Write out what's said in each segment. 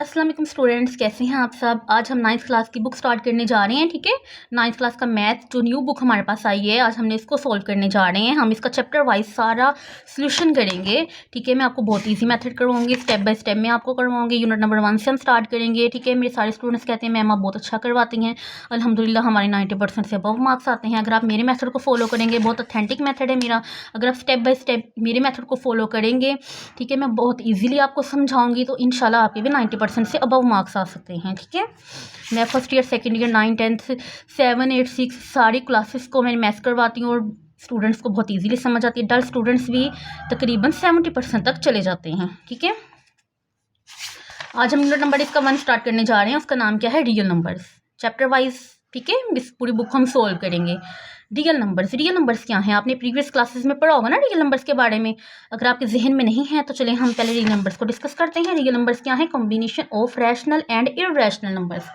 अस्सलाम वालेकुम स्टूडेंट्स, कैसे हैं आप सब। आज हम 9th क्लास की बुक स्टार्ट करने जा रहे हैं। ठीक है, 9th क्लास का मैथ जो न्यू बुक हमारे पास आई है, आज हमने इसको सॉल्व करने जा रहे हैं। हम इसका चैप्टर वाइज सारा सोल्यूशन करेंगे। ठीक है, मैं आपको बहुत इजी मेथड करवाऊंगी, स्टेप बाय स्टेप मैं आपको करवाऊंगी। यूनिट नंबर 1 से हम स्टार्ट करेंगे। ठीक है, मेरे सारे स्टूडेंट्स कहते हैं मैम आप बहुत अच्छा करवाती हैं। अल्हम्दुलिल्लाह हमारे 90% से अबव मार्क्स आते हैं अगर आप मेरे मेथड को फॉलो करेंगे। बहुत ऑथेंटिक मेथड है मेरा। अगर आप स्टेप बाय स्टेप मेरे मेथड को फॉलो करेंगे, ठीक है, मैं बहुत ईजिली आपको समझाऊंगी, तो इंशाल्लाह आपके भी 90% से अबव मार्क्स आ सकते हैं। ठीक है, मैं फर्स्ट ईयर, सेकंड ईयर, 9, 10, 7, 8, 6 सारी क्लासेस को मैं मैथ्स करवाती हूँ और स्टूडेंट्स को बहुत इजीली समझ आती है। डल स्टूडेंट्स भी तकरीबन 70% तक चले जाते हैं। ठीक है, आज हम यूनिट नंबर इसका 1 स्टार्ट करने जा रहे हैं। उसका नाम क्या है, रियल नंबर्स, चैप्टर वाइज। ठीक है, इस पूरी बुक हम सोल्व करेंगे। रियल नंबर्स क्या हैं, आपने प्रीवियस क्लासेस में पढ़ा होगा ना रियल नंबर्स के बारे में। अगर आपके जहन में नहीं है तो चलिए हम पहले रियल नंबर्स को डिस्कस करते हैं। रियल नंबर्स क्या है, combination of rational and irrational numbers.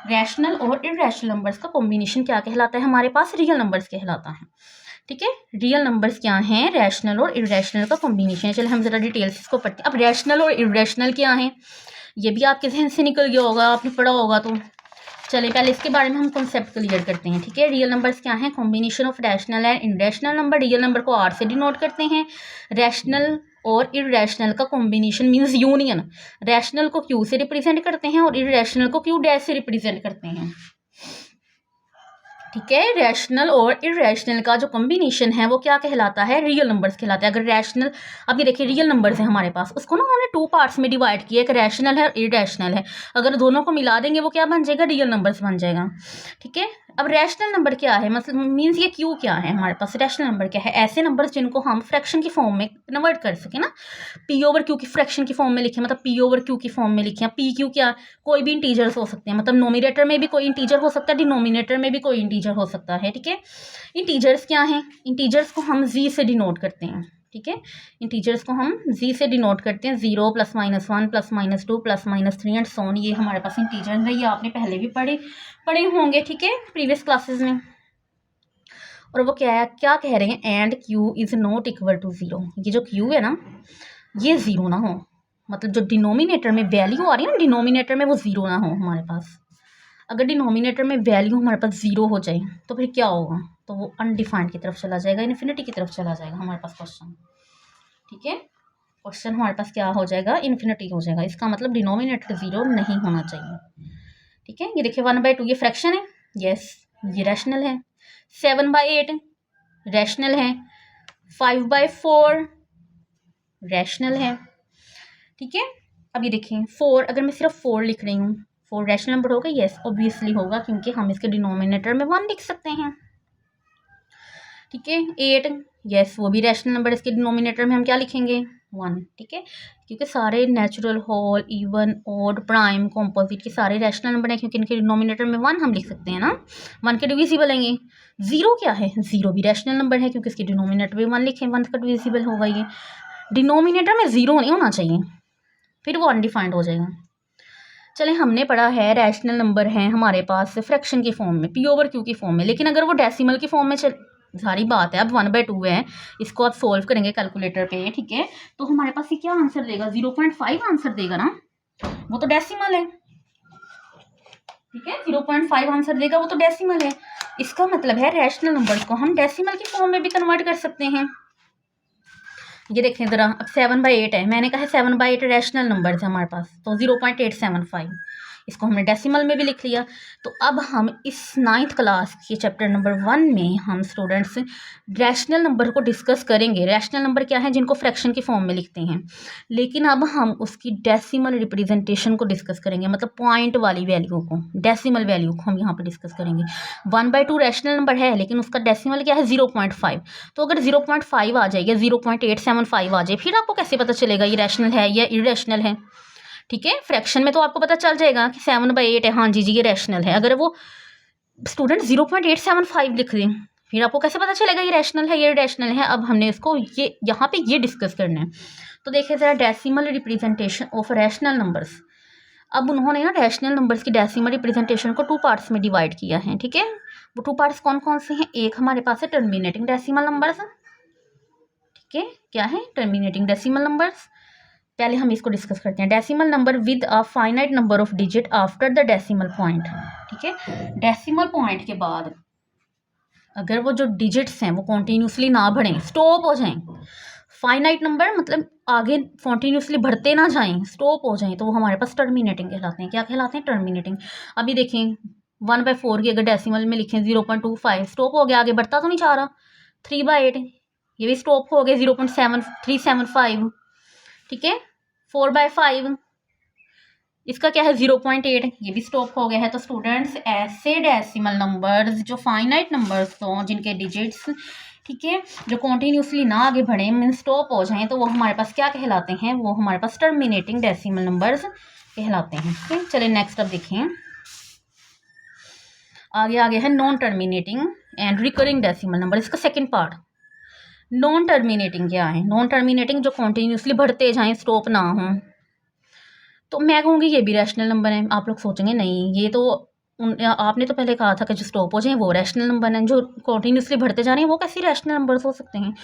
Rational और इररेशनल नंबर्स का कॉम्बिनेशन क्या कहलाता है, हमारे पास रियल नंबर्स कहलाता है। ठीक है, रियल नंबर्स क्या हैं, रैशनल और इररेशनल का कॉम्बिनेशन है। चलिए हम जरा डिटेल्स इसको पढ़ते हैं। अब रैशनल और इररेशनल क्या है, ये भी आपके जहन से निकल गया होगा, आपने पढ़ा होगा। तो चलिए पहले इसके बारे में हम कॉन्सेप्ट क्लियर करते हैं। ठीक है, रियल नंबर्स क्या हैं, combination of rational and irrational number. Real number को आर से डिनोट करते हैं। रैशनल और इररेशनल का कॉम्बिनेशन मींस यूनियन। रैशनल को क्यू से रिप्रेजेंट करते हैं और इररेशनल को क्यू डैश से रिप्रेजेंट करते हैं। ठीक है, रैशनल और इररेशनल का जो कॉम्बिनेशन है वो क्या कहलाता है, रियल नंबर्स कहलाता है। अगर रैशनल, अब ये देखिए रियल नंबर्स है हमारे पास, उसको ना उन्होंने 2 पार्ट्स में डिवाइड किया, एक रैशनल है और इररेशनल है। अगर दोनों को मिला देंगे वो क्या बन जाएगा, रियल नंबर्स बन जाएगा। ठीक है, अब रैशनल नंबर क्या है, मतलब मीन्स ये क्यू क्या है हमारे पास। रैशनल नंबर क्या है, ऐसे नंबर्स जिनको हम फ्रैक्शन की फॉर्म में कन्वर्ट कर सके ना। पी ओवर क्यू की फ्रैक्शन की फॉर्म में लिखे, मतलब पी ओवर क्यू की फॉर्म में लिखे। पी क्यू क्या, कोई भी इंटीजर्स हो सकते हैं, मतलब नोमिनेटर में भी कोई इंटीजर हो सकता है, डिनोमिनेटर में भी कोई इंटीजर हो सकता है। ठीक है, इंटीजर्स क्या हैं, इंटीजर्स को हम जी से डिनोट करते हैं। ठीक है, इंटीजर्स को हम जी से डिनोट करते हैं। 0 +-1 +-2 +-3 एंड सो ऑन। ये हमारे पास इंटीजर्स है, ये आपने पहले भी पढ़े होंगे। ठीक है, प्रीवियस क्लासेस में। और वो क्या कह रहे हैं, and Q is not equal to 0। ये जो क्यू है ना, ये 0 ना हो, मतलब जो डिनोमिनेटर में वैल्यू आ रही है ना, डिनोमिनेटर में वो 0 ना हो हमारे पास। अगर डिनोमिनेटर में वैल्यू हमारे पास 0 हो जाए तो फिर क्या होगा, तो वो अनडिफाइंड की तरफ चला जाएगा, इन्फिनिटी की तरफ चला जाएगा हमारे पास क्वेश्चन। ठीक है, क्वेश्चन हमारे पास क्या हो जाएगा, इन्फिनिटी हो जाएगा। इसका मतलब डिनोमिनेटर 0 नहीं होना चाहिए। ठीक है, ये देखिए 1/2 ये फ्रैक्शन है, यस ये रैशनल है। 7/8 रैशनल है। 5/4 रैशनल है। ठीक है, अब ये देखें 4, अगर मैं सिर्फ 4 लिख रही हूँ, 4 रैशनल नंबर होगा, यस ऑब्वियसली होगा, क्योंकि हम इसके डिनोमिनेटर में 1 लिख सकते हैं। ठीक है, 8 यस वो भी रैशनल नंबर, इसके डिनोमिनेटर में हम क्या लिखेंगे, 1। ठीक है, क्योंकि सारे natural, whole, even, odd, prime, composite के सारे रैशनल नंबर हैं, क्योंकि इनके डिनोमिनेटर में 1 हम लिख सकते हैं ना। 1 के डिविजिबल हैं ये। 0 क्या है, 0 भी रैशनल नंबर है, क्योंकि इसके डिनोमिनेटर में 1 लिखें, 1 का डिविजिबल होगा ये। डिनोमिनेटर में 0 नहीं होना चाहिए, फिर वो अनडिफाइंड हो जाएगा। चले, हमने पढ़ा है रैशनल नंबर हैं हमारे पास फ्रैक्शन की फॉर्म में, पी ओवर क्यू की फॉर्म में, लेकिन अगर वो डेसिमल की फॉर्म में सारी बात है। अब 1/2 है, इसको आप सोल्व करेंगे कैलकुलेटर पे। ठीक है, तो हमारे पास ये क्या आंसर देगा, 0.5 आंसर देगा ना, वो तो डेसिमल है। ठीक है, 0.5 आंसर देगा, वो तो डेसिमल है। इसका मतलब है रैशनल नंबर्स को हम डेसिमल की फॉर्म में भी कन्वर्ट कर सकते हैं। ये देखें ज़रा, अब 7/8 है, मैंने कहा है 7/8 रैशनल नंबर्स है हमारे पास, तो 0.875 इसको हमने डेसिमल में भी लिख लिया। तो अब हम इस 9th क्लास के चैप्टर नंबर 1 में हम स्टूडेंट्स रैशनल नंबर को डिस्कस करेंगे। रैशनल नंबर क्या है, जिनको फ्रैक्शन की फॉर्म में लिखते हैं, लेकिन अब हम उसकी डेसिमल रिप्रेजेंटेशन को डिस्कस करेंगे, मतलब पॉइंट वाली वैल्यू को, डेसिमल वैल्यू को हम यहाँ पर डिस्कस करेंगे। 1/2 रैशनल नंबर है, लेकिन उसका डेसिमल क्या है, 0.5। तो अगर 0.5 आ जाएगा, 0.875 आ जाए, फिर आपको कैसे पता चलेगा ये रैशनल है या इररेशनल है। ठीक है, फ्रैक्शन में तो आपको पता चल जाएगा कि 7/8 है, हाँ जी ये रैशनल है। अगर वो स्टूडेंट 0.875 लिख दें, फिर आपको कैसे पता चलेगा ये रैशनल है, ये रैशनल है। अब हमने इसको ये यहाँ पे ये डिस्कस करना है। तो देखिए ज़रा, decimal representation of rational numbers. अब उन्होंने ना रैशनल नंबर्स की डेसिमल रिप्रेजेंटेशन को 2 पार्ट्स में डिवाइड किया है। ठीक है, वो 2 पार्ट्स कौन कौन से हैं, एक हमारे पास है टर्मिनेटिंग डेसिमल नंबर्स। ठीक है, क्या है, टर्मिनेटिंग डेसिमल नंबर्स। पहले हम इसको डिस्कस करते हैं। Decimal number with a finite number of digit after the decimal point. ठीक है, डेसिमल पॉइंट के बाद अगर वो जो डिजिट्स हैं वो कॉन्टीन्यूसली ना बढ़ें, स्टॉप हो जाएं, फाइनाइट नंबर मतलब आगे कॉन्टीन्यूसली बढ़ते ना जाएं, स्टॉप हो जाएं, तो वो हमारे पास टर्मिनेटिंग कहलाते हैं। क्या कहलाते हैं? टर्मिनेटिंग। अभी देखें 1/4 की अगर डेसिमल में लिखें 0.25, स्टॉप हो गया, आगे बढ़ता तो नहीं चाह रहा। 3/8 ये भी स्टॉप हो गया 0.7375। ठीक है, 4/5 इसका क्या है 0.8, ये भी स्टॉप हो गया है। तो स्टूडेंट्स ऐसे डेसिमल नंबर्स जो फाइनाइट नंबर्स हों, जिनके डिजिट्स ठीक है जो कॉन्टीन्यूसली ना आगे बढ़े, मीन स्टॉप हो जाएं, तो वो हमारे पास क्या कहलाते हैं? वो हमारे पास टर्मिनेटिंग डेसिमल नंबर्स कहलाते हैं। ठीक है, चलिए नेक्स्ट अब देखें। आगे है non terminating and recurring decimal number. इसका सेकेंड पार्ट। नॉन टर्मिनेटिंग क्या है? नॉन टर्मिनेटिंग जो कॉन्टीन्यूसली बढ़ते जाएं, स्टॉप ना हो। तो मैं कहूँगी ये भी रैशनल नंबर है। आप लोग सोचेंगे नहीं, ये तो आपने तो पहले कहा था कि जो स्टॉप हो जाए वो रैशनल नंबर हैं, जो कॉन्टीन्यूसली बढ़ते जा रहे हैं वो कैसे रैशनल नंबर्स हो सकते हैं?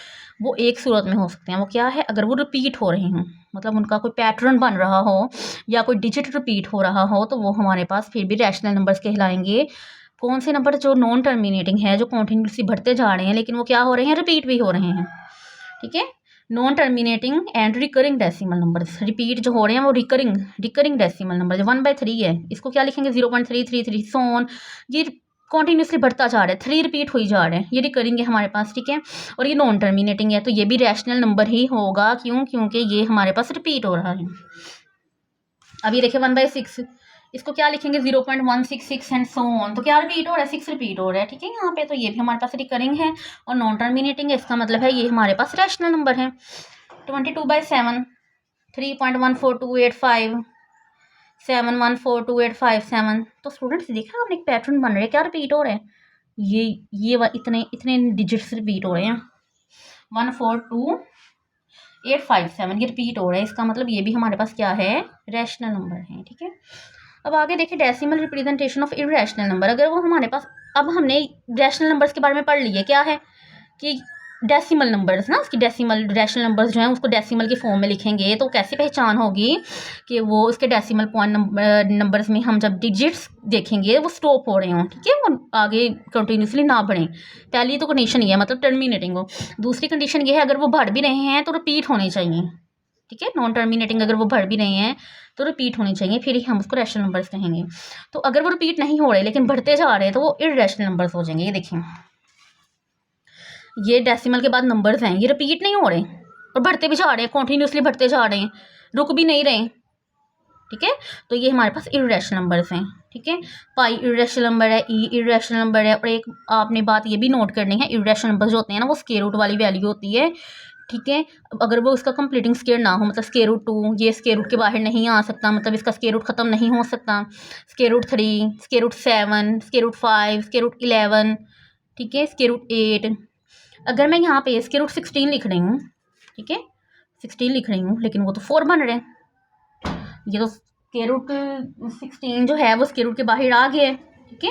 वो एक सूरत में हो सकते हैं। वो क्या है? अगर वो रिपीट हो रहे हों, मतलब उनका कोई पैटर्न बन रहा हो या कोई डिजिट रिपीट हो रहा हो, तो वो हमारे पास फिर भी रैशनल नंबर्स कहलाएंगे। कौन से नंबर? जो नॉन टर्मिनेटिंग है, जो कॉन्टीन्यूसली बढ़ते जा रहे हैं लेकिन वो क्या हो रहे हैं? रिपीट भी हो रहे हैं। ठीक है, non terminating and recurring decimal numbers. Repeat जो हो रहे हैं वो रिकरिंग डेसिमल नंबर। जो 1/3 है इसको क्या लिखेंगे? 0.333 सोन। ये कॉन्टीन्यूसली बढ़ता जा रहा है, 3 रिपीट हुई जा रहे हैं, ये रिकरिंग है हमारे पास। ठीक है, और ये नॉन टर्मिनेटिंग है, तो ये भी रैशनल नंबर ही होगा। क्यों? क्योंकि ये हमारे पास रिपीट हो रहा है। अभी देखिए 1/6, इसको क्या लिखेंगे? 0.166 एंड सो ऑन। तो क्या रिपीट हो रहा है? 6 रिपीट हो रहा है। ठीक है, यहाँ पे तो ये भी हमारे पास रिकरिंग है और नॉन टर्मिनेटिंग है। इसका मतलब है ये हमारे पास रैशनल नंबर है। 22/7 3.14285 7142857। तो स्टूडेंट्स देखा आपने, एक पैटर्न बन रहा है। क्या रिपीट हो रहा है? इतने इतने डिजिट्स रिपीट हो रहे हैं। 142857 ये रिपीट हो रहा है। इसका मतलब ये भी हमारे पास क्या है? रैशनल नंबर है। ठीक है, अब आगे देखिए decimal representation of irrational number. अगर वो हमारे पास, अब हमने रैशनल नंबर्स के बारे में पढ़ लिए, क्या है कि डेसिमल नंबर्स ना, उसकी डेसिमल रैशनल नंबर्स जो हैं उसको डेसिमल के फॉर्म में लिखेंगे, तो कैसे पहचान होगी कि वो उसके डेसिमल पॉइंट नंबर्स में हम जब डिजिट्स देखेंगे वो स्टॉप हो रहे हों। ठीक है, वो आगे कंटिन्यूसली ना बढ़ें। पहली तो कंडीशन ये है, मतलब टर्मिनेटिंग हो। दूसरी कंडीशन ये है अगर वो बढ़ भी रहे हैं तो रिपीट होने चाहिए। ठीक है, नॉन टर्मिनेटिंग अगर वो बढ़ भी रहे हैं तो रिपीट होने चाहिए, फिर ही हम उसको रैशनल नंबर्स कहेंगे। तो अगर वो रिपीट नहीं हो रहे लेकिन बढ़ते जा रहे हैं तो वो इररेशनल नंबर्स हो जाएंगे। ये देखिए, ये डेसिमल के बाद नंबर्स हैं, ये रिपीट नहीं हो रहे और बढ़ते भी जा रहे हैं, कॉन्टीन्यूसली बढ़ते जा रहे हैं, रुक भी नहीं रहे। ठीक है, तो ये हमारे पास इररेशनल नंबर्स हैं। ठीक है, पाई इररेशनल नंबर है, ई इररेशनल नंबर है। और एक आपने बात ये भी नोट करनी है, इररेशनल नंबर्स जो होते हैं ना वो स्क्वायर रूट वाली वैल्यू होती है। ठीक है, अगर वो उसका कंप्लीटिंग स्क्वायर ना हो, मतलब स्क्वायर रूट 2, ये स्क्वायर रूट के बाहर नहीं आ सकता, मतलब इसका स्क्वायर रूट ख़त्म नहीं हो सकता। Square root 3, square root 7, square root 5, square root 11, ठीक है, स्क्वायर रूट 8। अगर मैं यहाँ पे स्क्वायर रूट 16 लिख रही हूँ, ठीक है 16 लिख रही हूँ, लेकिन वो तो 4 बन रहे हैं। ये तो स्क्वायर रूट 16 जो है वो स्क्वायर रूट के बाहर आ गया है। ठीक है,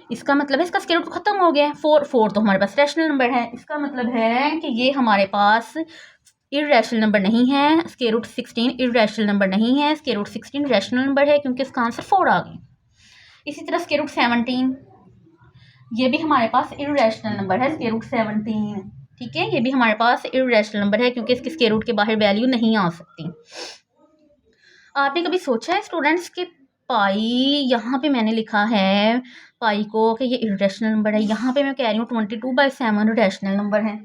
इसका मतलब है इसका स्क्वायर रूट खत्म हो गया है। 4 तो हमारे पास रैशनल नंबर है। इसका मतलब है कि ये हमारे पास इररेशनल नंबर नहीं है। स्क्वायर रूट 16 इररेशनल नंबर नहीं है, स्क्वायर रूट 16 रैशनल नंबर है क्योंकि इसका आंसर 4 आ गया। इसी तरह स्क्वायर रूट 17 ये भी हमारे पास इररेशनल नंबर है, स्क्वायर रूट 17। ठीक है, ये भी हमारे पास इररेशनल नंबर है क्योंकि इसके स्क्वायर रूट के बाहर वैल्यू नहीं आ सकती। आपने कभी सोचा है स्टूडेंट्स के पाई, यहाँ पे मैंने लिखा है पाई को कि ये इररेशनल नंबर है, यहाँ पे मैं कह रही हूँ 22/7 रैशनल नंबर है।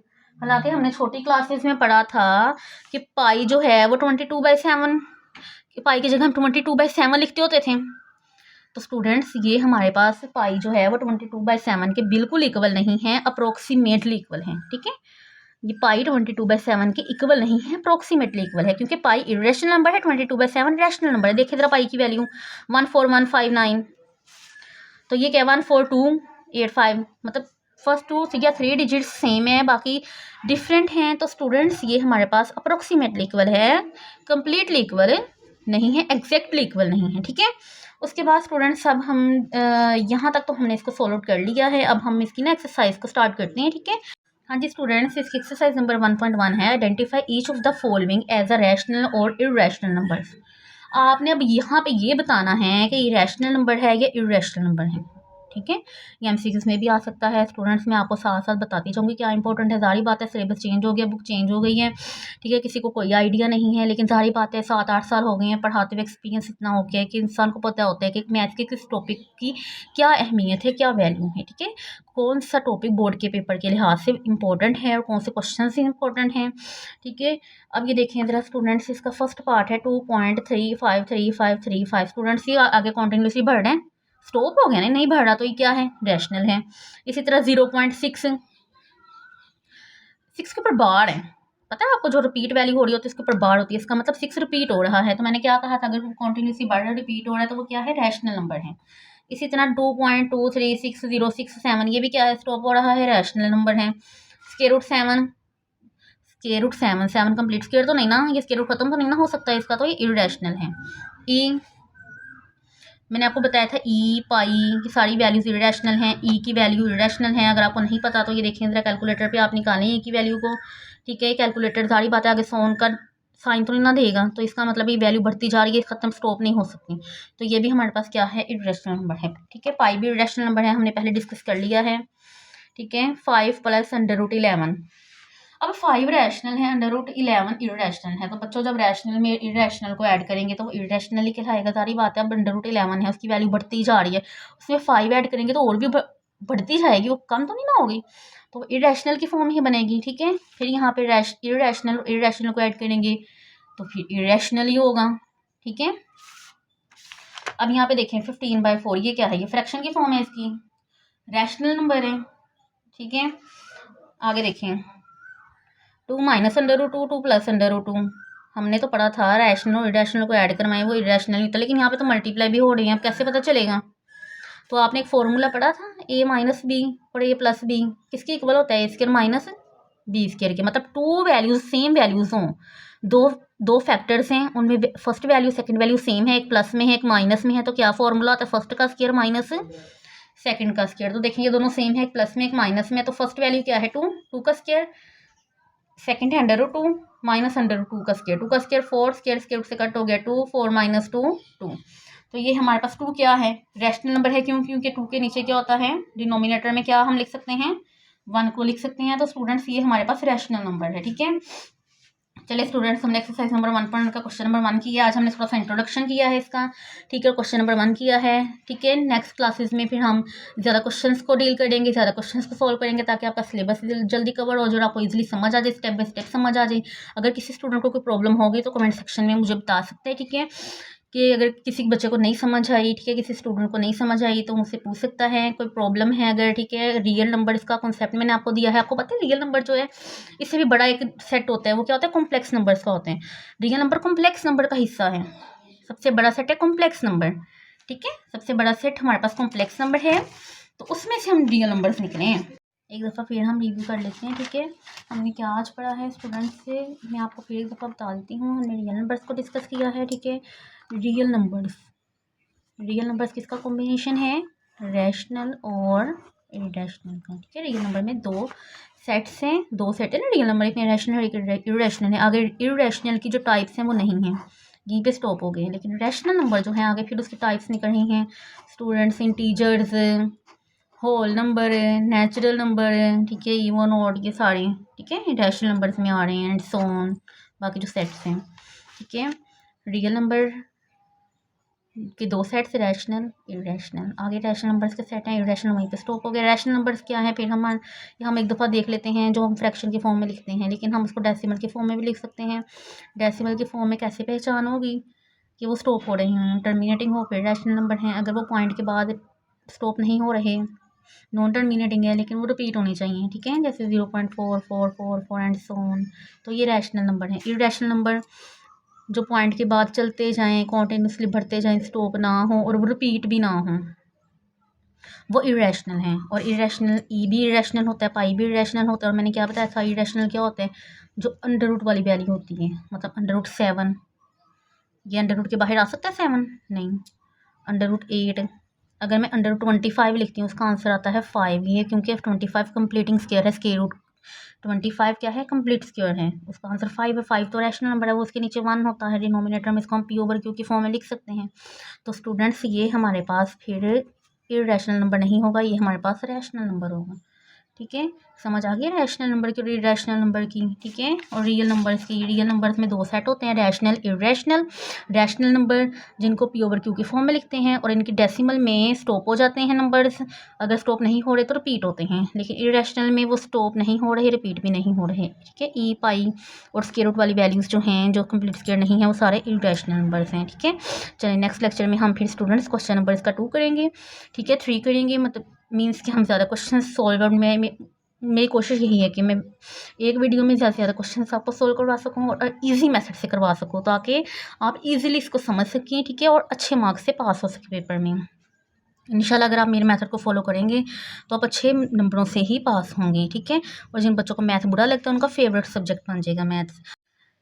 हालांकि हमने छोटी क्लासेस में पढ़ा था कि पाई जो है वो 22/7, पाई की जगह हम 22/7 लिखते होते थे। तो स्टूडेंट्स ये हमारे पास पाई जो है वो 22/7 के बिल्कुल इक्वल नहीं है, अप्रोक्सीमेटली इक्वल है। ठीक है, ये पाई 22/7 के इक्वल नहीं है, अप्रोक्सीमेटली इक्वल है, क्योंकि पाई इरेशनल नंबर है, 22/7 रैशनल नंबर है। देखिए जरा पाई की वैल्यू 14159, तो ये क्या 14285, मतलब फर्स्ट 2 या 3 डिजिट्स सेम है, बाकी डिफरेंट हैं। तो स्टूडेंट्स ये हमारे पास अप्रोक्सीमेटली इक्वल है, कंप्लीटली इक्वल नहीं है, एग्जैक्टली इक्वल नहीं है। ठीक है, उसके बाद स्टूडेंट्स अब हम यहाँ तक तो हमने इसको सॉल्व कर लिया है। अब हम इसकी ना एक्सरसाइज को स्टार्ट करते हैं। ठीक है, हाँ जी स्टूडेंट्स, इसकी एक्सरसाइज नंबर 1.1 है identify each of the following as a rational और इरेशनल नंबर्स। आपने अब यहाँ पे ये बताना है कि ये रैशनल नंबर है या इरेशनल नंबर है। ठीक है, ये एमसीक्यूज़ में भी आ सकता है स्टूडेंट्स। मैं आपको साथ साथ बताती जाऊँगी क्या इंपॉर्टेंट है। जारी बात है सिलेबस चेंज हो गया, बुक चेंज हो गई है। ठीक है, किसी को कोई आइडिया नहीं है, लेकिन जारी बात है 7-8 साल हो गए हैं पढ़ाते हुए, एक्सपीरियंस इतना हो गया है कि इंसान को पता होता है कि मैथ के किस टॉपिक की क्या अहमियत है, क्या वैल्यू है। ठीक है, कौन सा टॉपिक बोर्ड के पेपर के लिहाज से इंपॉर्टेंट है और कौन से क्वेश्चन से इंपॉर्टेंट हैं। ठीक है, अब ये देखें ज़रा स्टूडेंट्स, इसका फर्स्ट पार्ट है 2.35335 स्टूडेंट्स, ये आगे कॉन्टिन्यूसली बढ़ रहे हैं, स्टॉप हो गया नहीं बढ़ रहा, तो ये क्या है, रैशनल है। इसी तरह 0.6 के ऊपर बार है, पता है आपको, जो रिपीट वैल्यू हो रही होती है उसके ऊपर बार होती है, इसका मतलब 6 रिपीट हो रहा है। तो मैंने क्या कहा था, अगर कॉन्टिन्यूसली बढ़ रहा रिपीट हो रहा है तो वो क्या है, रैशनल नंबर है। इसी तरह 2.23607 ये भी क्या है, स्टॉप हो रहा है, रैशनल नंबर है। Square root seven complete square तो नहीं ना, ये स्केयर रूट खत्म तो नहीं ना हो सकता है इसका, तो ये इरेशनल है। ई मैंने आपको बताया था ई पाई की सारी वैल्यूज इरेशनल हैं, ई की वैल्यू इरेशनल है। अगर आपको नहीं पता तो ये देखिए ज़रा कैलकुलेटर पे आप निकालें ई की वैल्यू को। ठीक है, कैलकुलेटर सारी बातें आगे सोन का साइन तो नहीं ना देगा, तो इसका मतलब ये वैल्यू बढ़ती जा रही है, ख़त्म स्टॉप नहीं हो सकती। तो ये भी हमारे पास क्या है, इरेशनल नंबर है। ठीक है, पाई भी इरेशनल नंबर है, हमने पहले डिस्कस कर लिया है। ठीक है, 5 + √11। अब 5 रैशनल है, √11 इरेशनल है। तो बच्चों जब रैशनल में इरेशनल को ऐड करेंगे तो वो इरेशनल ही कहलाएगा, सारी बात है। अब √11 है, उसकी वैल्यू बढ़ती जा रही है, उसमें 5 ऐड करेंगे तो और भी बढ़ती जाएगी, वो कम तो नहीं ना होगी, तो इरेशनल की फॉर्म ही बनेगी। ठीक है, फिर यहाँ पे इरेशनल को ऐड करेंगे तो फिर इरेशनल ही होगा। ठीक है, अब यहाँ पे देखें 15/4 ये क्या है, ये फ्रैक्शन की फॉर्म है, इसकी रैशनल नंबर है। ठीक है, आगे देखें 2 - √2 2 + √2, हमने तो पढ़ा था रैशनल और इरेशनल को ऐड करवाएं वो इरेशनल नहीं था, लेकिन यहाँ पे तो मल्टीप्लाई भी हो रही है, अब कैसे पता चलेगा। तो आपने एक फॉर्मूला पढ़ा था a - b और a + b किसके इक्वल होता है, a² - b² के। मतलब टू वैल्यूज सेम वैल्यूज हों, दो दो फैक्टर्स हैं, उनमें first value second value same है, एक प्लस में है एक माइनस में है, तो क्या फॉर्मूला होता है, फर्स्ट का स्क्वायर माइनस सेकंड का स्क्वायर। तो देखिए ये दोनों सेम है, एक प्लस में एक माइनस में, तो फर्स्ट वैल्यू क्या है 2 का स्क्वायर, सेकंड है √2 - √2 का स्क्वायर, 2 का स्क्वायर 4, स्क्वायर से कट हो गया 2, 4 - 2 2। तो ये हमारे पास 2 क्या है, रैशनल नंबर है। क्यों, क्योंकि 2 के नीचे क्या होता है, डिनोमिनेटर में क्या हम लिख सकते हैं, 1 को लिख सकते हैं। तो स्टूडेंट्स ये हमारे पास रैशनल नंबर है। ठीक है, चलिए स्टूडेंट्स, हमने एक्सरसाइज नंबर 1 का क्वेश्चन नंबर 1 किया। आज हमने थोड़ा सा इंट्रोडक्शन किया है इसका। ठीक है, क्वेश्चन नंबर 1 किया है। ठीक है, नेक्स्ट क्लासेस में फिर हम ज़्यादा क्वेश्चंस को डील करेंगे, ज़्यादा क्वेश्चंस को सॉल्व करेंगे, ताकि आपका सिलेबस जल्दी कवर हो जाए, आपको इजीली समझ आ जाए, स्टेप बाय स्टेप समझ आ जाए। अगर किसी स्टूडेंट को कोई प्रॉब्लम होगी तो कमेंट सेक्शन में मुझे बता सकते हैं। ठीक है, कि अगर किसी बच्चे को नहीं समझ आई, ठीक है, किसी स्टूडेंट को नहीं समझ आई तो मुझसे पूछ सकता है, कोई प्रॉब्लम है अगर। ठीक है, रियल नंबर इसका कॉन्सेप्ट मैंने आपको दिया है। आपको पता है रियल नंबर जो है इससे भी बड़ा एक सेट होता है, वो क्या होता है, कॉम्प्लेक्स नंबर्स का होते हैं। रियल नंबर कॉम्प्लेक्स नंबर का हिस्सा है, सबसे बड़ा सेट है कॉम्प्लेक्स नंबर। ठीक है, सबसे बड़ा सेट हमारे पास कॉम्प्लेक्स नंबर है, तो उसमें से हम रियल नंबर्स निकले हैं। एक दफ़ा फिर हम रिव्यू कर लेते हैं। ठीक है, हमने क्या आज पढ़ा है स्टूडेंट्स से, मैं आपको फिर एक दफ़ा बता देती हूँ। हमने रियल नंबर्स को डिस्कस किया है। ठीक है, रियल नंबर्स किसका कॉम्बिनेशन है, रैशनल और इरेशनल का। ठीक है, रियल नंबर में दो सेट्स हैं, दो सेट है ना रियल नंबर, एक रैशनल और एक इरेशनल है। आगे इरेशनल की जो टाइप्स हैं वो नहीं हैं, यहीं पे स्टॉप हो गए हैं, लेकिन रैशनल नंबर जो है आगे फिर उसकी टाइप्स निकल रही हैं students, integers, whole number, natural number, ठीक है, इवन ऑड, ये सारे ठीक है रैशनल नंबर्स में आ रहे हैं, एंड सो ऑन, बाकी जो सेट्स हैं। ठीक है, रियल नंबर के दो सेट्स, रैशनल इरेशनल। आगे रैशनल नंबर्स के सेट हैं, इरेशनल वहीं पे स्टॉप हो गया। रैशनल नंबर्स क्या है, फिर हम एक दफ़ा देख लेते हैं, जो हम फ्रैक्शन के फॉर्म में लिखते हैं, लेकिन हम उसको डेसिमल के फॉर्म में भी लिख सकते हैं। डेसिमल के फॉर्म में कैसे पहचान होगी कि वो स्टॉप हो रहे हैं, टर्मिनेटिंग हो फिर रैशनल नंबर हैं। अगर वो पॉइंट के बाद स्टॉप नहीं हो रहे, नॉन टर्मिनेटिंग है, लेकिन वो रिपीट होनी चाहिए। ठीक है, जैसे 0.4444 एंड सो ऑन, तो ये रैशनल नंबर है। इरेशनल नंबर जो पॉइंट के बाद चलते जाएं, कॉन्टिन्यूसली बढ़ते जाएं, स्टॉप ना हो और वो रिपीट भी ना हो, वो इरेशनल है। और इरेशनल ई भी इरेशनल होता है, पाई भी इरेशनल होता है। और मैंने क्या बताया था, इरेशनल क्या होता है, जो अंडर रूट वाली वैल्यू होती है, मतलब √7, ये अंडर रूट के बाहर आ सकता है 7 नहीं, √8। अगर मैं √25 लिखती हूँ उसका आंसर आता है 5, ये क्योंकि 25 कंप्लीटिंग स्क्वायर है, स्क्वायर रूट 25 क्या है, कंप्लीट स्क्वायर है, उसका आंसर 5 है। 5 तो रैशनल नंबर है, वो उसके नीचे 1 होता है डिनोमिनेटर में, इसको हम पी ओवर क्यू की फॉर्म में लिख सकते हैं। तो स्टूडेंट्स ये हमारे पास फिर इरेशनल नंबर नहीं होगा, ये हमारे पास रैशनल नंबर होगा। ठीक है, समझ आ गया रैशनल नंबर की और इरेशनल नंबर की। ठीक है, और रियल नंबर्स की, रियल नंबर्स में दो सेट होते हैं, रैशनल इरेशनल। रैशनल नंबर जिनको पी ओवर क्यू की फॉर्म में लिखते हैं और इनकी डेसिमल में स्टॉप हो जाते हैं नंबर्स, अगर स्टॉप नहीं हो रहे तो रिपीट होते हैं, लेकिन इरेशनल में वो स्टॉप नहीं हो रहे, रिपीट भी नहीं हो रहे। ठीक है, ई पाई और स्क्वायर रूट वाली वैल्यूज़ जो हैं, जो कंप्लीट स्क्वायर नहीं है, वो सारे इरेशनल नंबर्स हैं। ठीक है, चलिए नेक्स्ट लेक्चर में हम फिर स्टूडेंट्स क्वेश्चन नंबर इसका 2 करेंगे। ठीक है, 3 करेंगे, मतलब मीन्स कि हम ज़्यादा क्वेश्चन सॉल्व में मेरी कोशिश यही है कि मैं एक वीडियो में ज़्यादा से ज़्यादा क्वेश्चन आपको सोल्व करवा सकूँ और इजी मेथड से करवा सकूँ, ताकि आप इजीली इसको समझ सकें। ठीक है, और अच्छे मार्क्स से पास हो सके पेपर में। इंशाल्लाह अगर आप मेरे मेथड को फॉलो करेंगे तो आप अच्छे नंबरों से ही पास होंगे। ठीक है, और जिन बच्चों को मैथ बुरा लगता है उनका फेवरेट सब्जेक्ट बन जाएगा मैथ्स।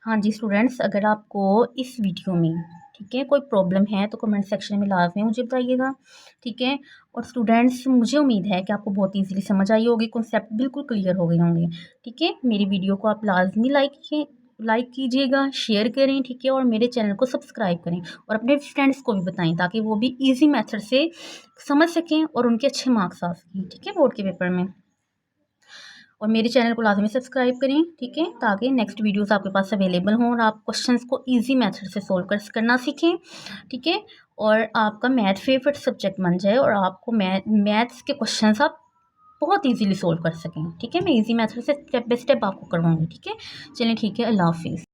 हाँ जी स्टूडेंट्स, अगर आपको इस वीडियो में ठीक है कोई प्रॉब्लम है तो कमेंट सेक्शन में लाजमी मुझे बताइएगा। ठीक है, और स्टूडेंट्स मुझे उम्मीद है कि आपको बहुत इजीली समझ आई होगी, कॉन्सेप्ट बिल्कुल क्लियर हो गए होंगे। ठीक है, मेरी वीडियो को आप लाजमी लाइक कीजिएगा, शेयर करें। ठीक है, और मेरे चैनल को सब्सक्राइब करें और अपने फ्रेंड्स को भी बताएं, ताकि वो भी ईजी मेथड से समझ सकें और उनके अच्छे मार्क्स आ सकें। ठीक है, बोर्ड के पेपर में। और मेरे चैनल को लाजमी सब्सक्राइब करें। ठीक है, ताकि नेक्स्ट वीडियोस आपके पास अवेलेबल हों और आप क्वेश्चंस को इजी मेथड से सोल्व करना सीखें। ठीक है, और आपका मैथ फेवरेट सब्जेक्ट बन जाए और आपको मैथ्स के क्वेश्चंस आप बहुत इजीली सोल्व कर सकें। ठीक है, मैं इजी मेथड से स्टेप बाय स्टेप आपको करवाऊँगी। ठीक है, चलिए ठीक है, अल्लाह हाफिज़।